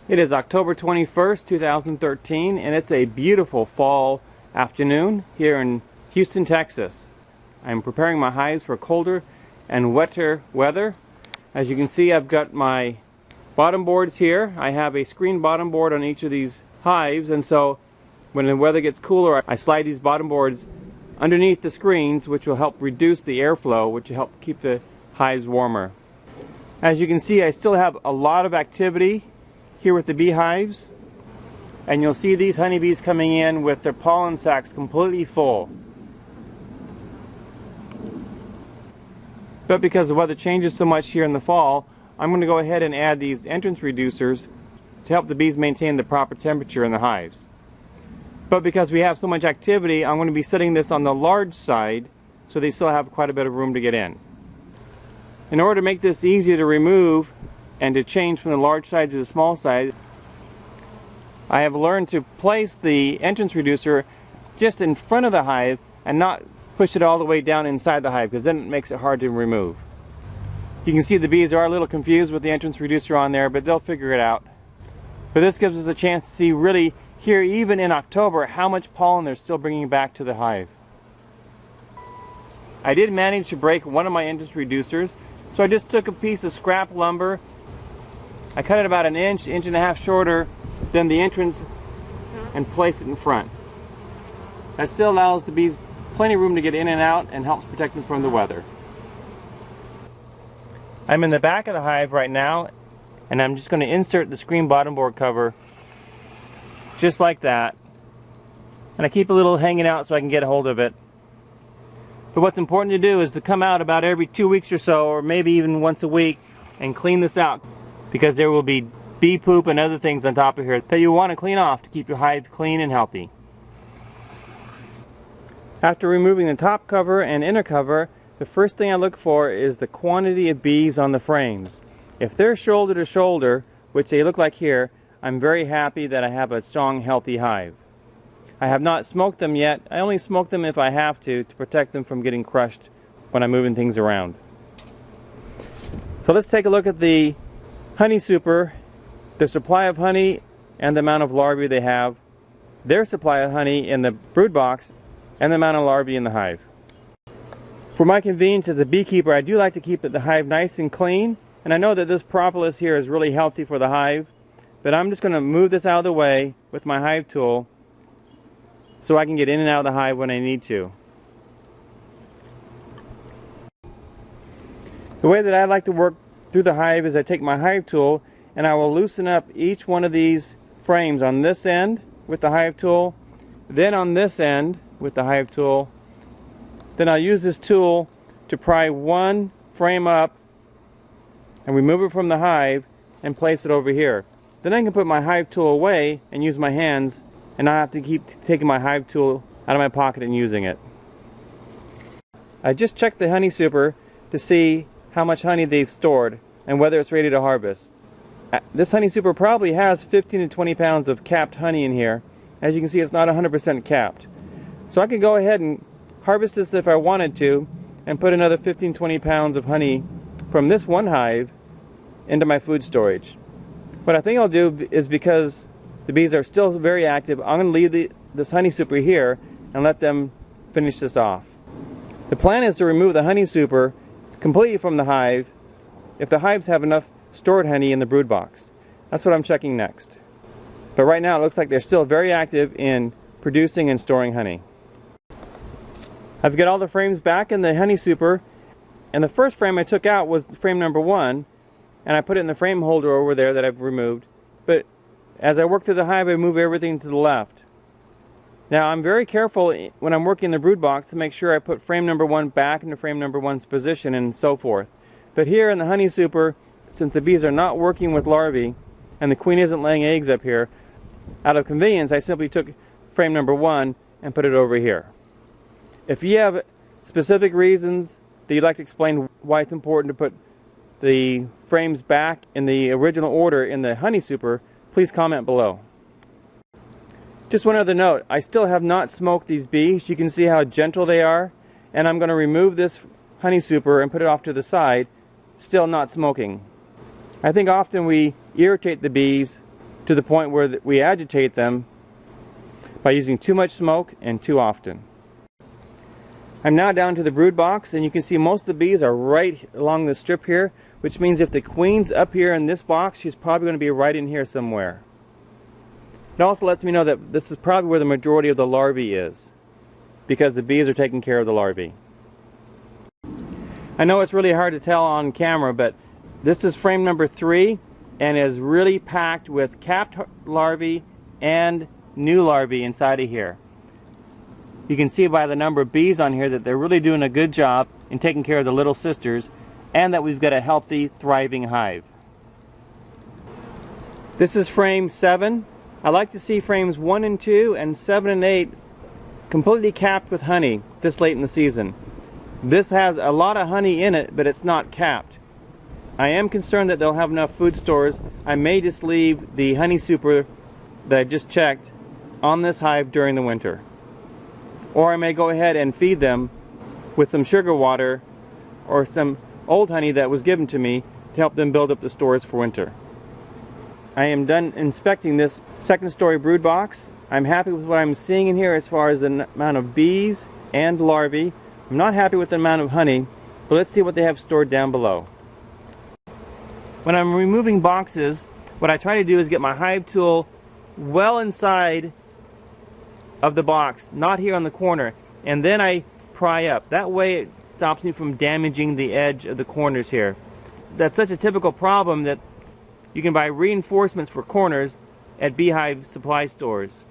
It is October 21st, 2013, and it's a beautiful fall afternoon here in Houston, Texas. I'm preparing my hives for colder and wetter weather. As you can see, I've got my bottom boards here. I have a screen bottom board on each of these hives, and so when the weather gets cooler, I slide these bottom boards underneath the screens, which will help reduce the airflow, which will help keep the hives warmer. As you can see, I still have a lot of activity here with the beehives, and you'll see these honeybees coming in with their pollen sacs completely full. But because the weather changes so much here in the fall, I'm going to go ahead and add these entrance reducers to help the bees maintain the proper temperature in the hives. But because we have so much activity, I'm going to be setting this on the large side so they still have quite a bit of room to get in. In order to make this easier to remove and to change from the large side to the small side, I have learned to place the entrance reducer just in front of the hive and not push it all the way down inside the hive, because then it makes it hard to remove. You can see the bees are a little confused with the entrance reducer on there, but they'll figure it out. But this gives us a chance to see really here, even in October, how much pollen they're still bringing back to the hive. I did manage to break one of my entrance reducers, so I just took a piece of scrap lumber. I cut it about an inch, inch and a half shorter than the entrance, and place it in front. That still allows the bees plenty of room to get in and out and helps protect them from the weather. I'm in the back of the hive right now, and I'm just going to insert the screen bottom board cover just like that. And I keep a little hanging out so I can get a hold of it. But what's important to do is to come out about every 2 weeks or so, or maybe even once a week, and clean this out, because there will be bee poop and other things on top of here that you want to clean off to keep your hive clean and healthy. After removing the top cover and inner cover, the first thing I look for is the quantity of bees on the frames. If they're shoulder to shoulder, which they look like here, I'm very happy that I have a strong, healthy hive. I have not smoked them yet. I only smoke them if I have to protect them from getting crushed when I'm moving things around. So let's take a look at the honey super, their supply of honey and the amount of larvae they have, their supply of honey in the brood box, and the amount of larvae in the hive. For my convenience as a beekeeper, I do like to keep the hive nice and clean, and I know that this propolis here is really healthy for the hive, but I'm just going to move this out of the way with my hive tool so I can get in and out of the hive when I need to. The way that I like to work through the hive is I take my hive tool and I will loosen up each one of these frames on this end with the hive tool, then on this end with the hive tool. Then I'll use this tool to pry one frame up and remove it from the hive and place it over here. Then I can put my hive tool away and use my hands and not have to keep taking my hive tool out of my pocket and using it. I just checked the honey super to see how much honey they've stored and whether it's ready to harvest. This honey super probably has 15 to 20 pounds of capped honey in here. As you can see, it's not 100% capped. So I could go ahead and harvest this if I wanted to and put another 15-20 pounds of honey from this one hive into my food storage. What I think I'll do is, because the bees are still very active, I'm going to leave this honey super here and let them finish this off. The plan is to remove the honey super completely from the hive if the hives have enough stored honey in the brood box. That's what I'm checking next. But right now it looks like they're still very active in producing and storing honey. I've got all the frames back in the honey super, and the first frame I took out was frame number 1, and I put it in the frame holder over there that I've removed. But as I work through the hive, I move everything to the left. Now I'm very careful when I'm working the brood box to make sure I put frame number 1 back into frame number 1's position and so forth. But here in the honey super, since the bees are not working with larvae and the queen isn't laying eggs up here, out of convenience I simply took frame number 1 and put it over here. If you have specific reasons that you'd like to explain why it's important to put the frames back in the original order in the honey super, please comment below. Just one other note, I still have not smoked these bees. You can see how gentle they are, and I'm going to remove this honey super and put it off to the side, still not smoking. I think often we irritate the bees to the point where we agitate them by using too much smoke and too often. I'm now down to the brood box, and you can see most of the bees are right along the strip here, which means if the queen's up here in this box, she's probably going to be right in here somewhere. It also lets me know that this is probably where the majority of the larvae is, because the bees are taking care of the larvae. I know it's really hard to tell on camera, but this is frame number 3 and is really packed with capped larvae and new larvae inside of here. You can see by the number of bees on here that they're really doing a good job in taking care of the little sisters, and that we've got a healthy, thriving hive. This is frame 7. I like to see frames 1 and 2 and 7 and 8 completely capped with honey this late in the season. This has a lot of honey in it, but it's not capped. I am concerned that they'll have enough food stores. I may just leave the honey super that I just checked on this hive during the winter. Or I may go ahead and feed them with some sugar water or some old honey that was given to me to help them build up the stores for winter. I am done inspecting this second story brood box. I'm happy with what I'm seeing in here as far as the amount of bees and larvae. I'm not happy with the amount of honey, but let's see what they have stored down below. When I'm removing boxes, what I try to do is get my hive tool well inside of the box, not here on the corner, and then I pry up. That way it stops me from damaging the edge of the corners here. That's such a typical problem that you can buy reinforcements for corners at beehive supply stores.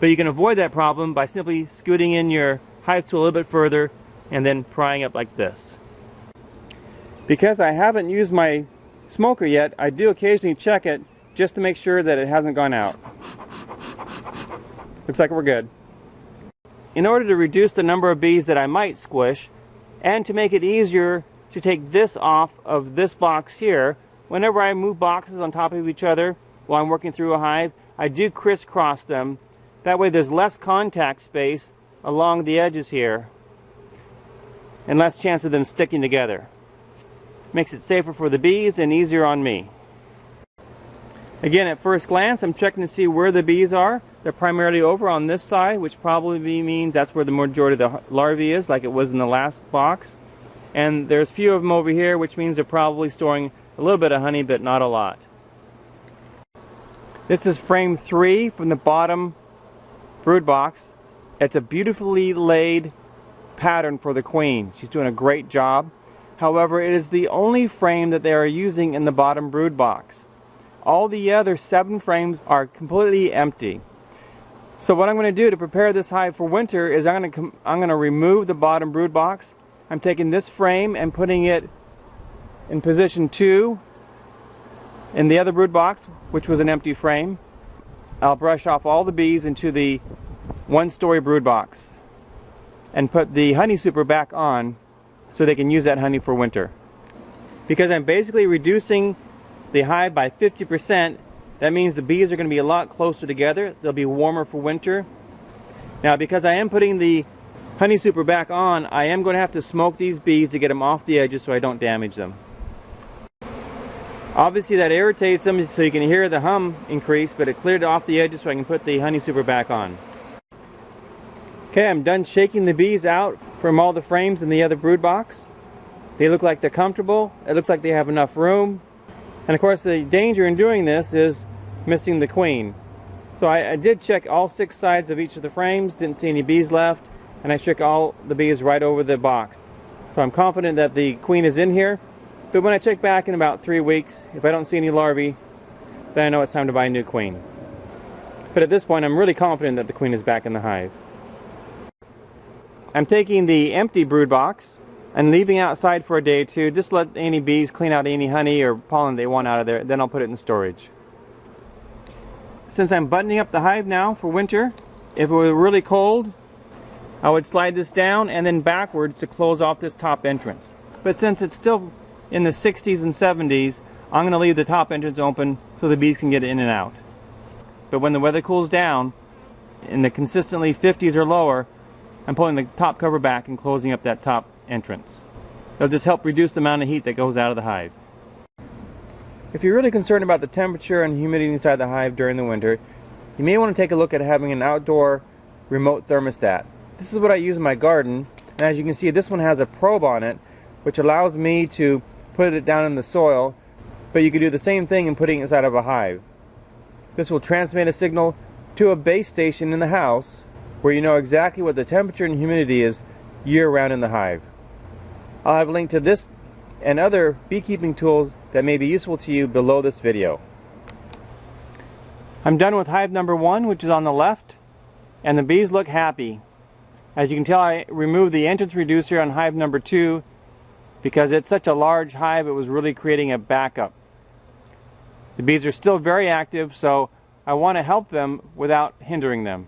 But you can avoid that problem by simply scooting in your hive tool a little bit further and then prying up like this. Because I haven't used my smoker yet, I do occasionally check it just to make sure that it hasn't gone out. Looks like we're good. In order to reduce the number of bees that I might squish, and to make it easier to take this off of this box here, whenever I move boxes on top of each other while I'm working through a hive, I do crisscross them. That way there's less contact space along the edges here and less chance of them sticking together. Makes it safer for the bees and easier on me. Again, at first glance, I'm checking to see where the bees are. They're primarily over on this side, which probably means that's where the majority of the larvae is, like it was in the last box. And there's a few of them over here, which means they're probably storing a little bit of honey, but not a lot. This is frame 3 from the bottom brood box. It's a beautifully laid pattern for the queen. She's doing a great job. However, it is the only frame that they are using in the bottom brood box. All the other 7 frames are completely empty. So what I'm going to do to prepare this hive for winter is I'm going to remove the bottom brood box. I'm taking this frame and putting it in position 2 in the other brood box, which was an empty frame. I'll brush off all the bees into the 1-story brood box and put the honey super back on so they can use that honey for winter. Because I'm basically reducing the hive by 50%, that means the bees are going to be a lot closer together. They'll be warmer for winter. Now, because I am putting the honey super back on, I am going to have to smoke these bees to get them off the edges so I don't damage them. Obviously that irritates them, so you can hear the hum increase, but it cleared off the edges so I can put the honey super back on. Okay, I'm done shaking the bees out from all the frames in the other brood box. They look like they're comfortable. It looks like they have enough room. And of course the danger in doing this is missing the queen. So I did check all 6 sides of each of the frames, didn't see any bees left, and I shook all the bees right over the box. So I'm confident that the queen is in here, but when I check back in about 3 weeks, if I don't see any larvae, then I know it's time to buy a new queen. But at this point I'm really confident that the queen is back in the hive. I'm taking the empty brood box and leaving outside for a day or two, just let any bees clean out any honey or pollen they want out of there, then I'll put it in storage. Since I'm buttoning up the hive now for winter, if it were really cold, I would slide this down and then backwards to close off this top entrance. But since it's still in the 60s and 70s, I'm going to leave the top entrance open so the bees can get in and out. But when the weather cools down, in the consistently 50s or lower, I'm pulling the top cover back and closing up that top entrance. It'll just help reduce the amount of heat that goes out of the hive. If you're really concerned about the temperature and humidity inside the hive during the winter, you may want to take a look at having an outdoor remote thermostat. This is what I use in my garden, and as you can see, this one has a probe on it which allows me to put it down in the soil, but you can do the same thing in putting it inside of a hive. This will transmit a signal to a base station in the house where you know exactly what the temperature and humidity is year-round in the hive. I'll have a link to this and other beekeeping tools that may be useful to you below this video. I'm done with hive number 1, which is on the left, and the bees look happy. As you can tell, I removed the entrance reducer on hive number 2 because it's such a large hive, it was really creating a backup. The bees are still very active, so I want to help them without hindering them.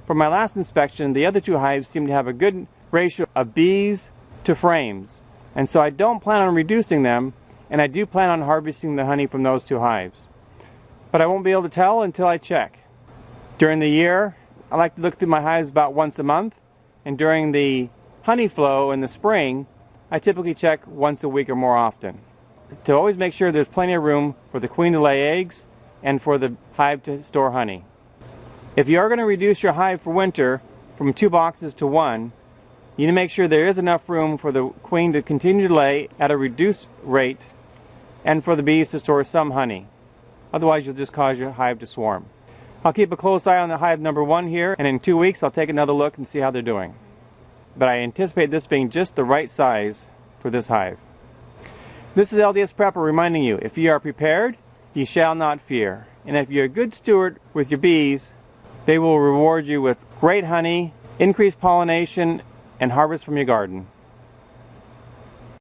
For my last inspection, the other 2 hives seem to have a good ratio of bees to frames, and so I don't plan on reducing them, and I do plan on harvesting the honey from those 2 hives. But I won't be able to tell until I check. During the year, I like to look through my hives about once a month, and during the honey flow in the spring, I typically check once a week or more often, to always make sure there's plenty of room for the queen to lay eggs and for the hive to store honey. If you are going to reduce your hive for winter from 2 boxes to 1, you need to make sure there is enough room for the queen to continue to lay at a reduced rate and for the bees to store some honey. Otherwise, you'll just cause your hive to swarm. I'll keep a close eye on the hive number 1 here, and in 2 weeks I'll take another look and see how they're doing. But I anticipate this being just the right size for this hive. This is LDS Prepper reminding you, if you are prepared, you shall not fear. And if you're a good steward with your bees, they will reward you with great honey, increased pollination, and harvest from your garden.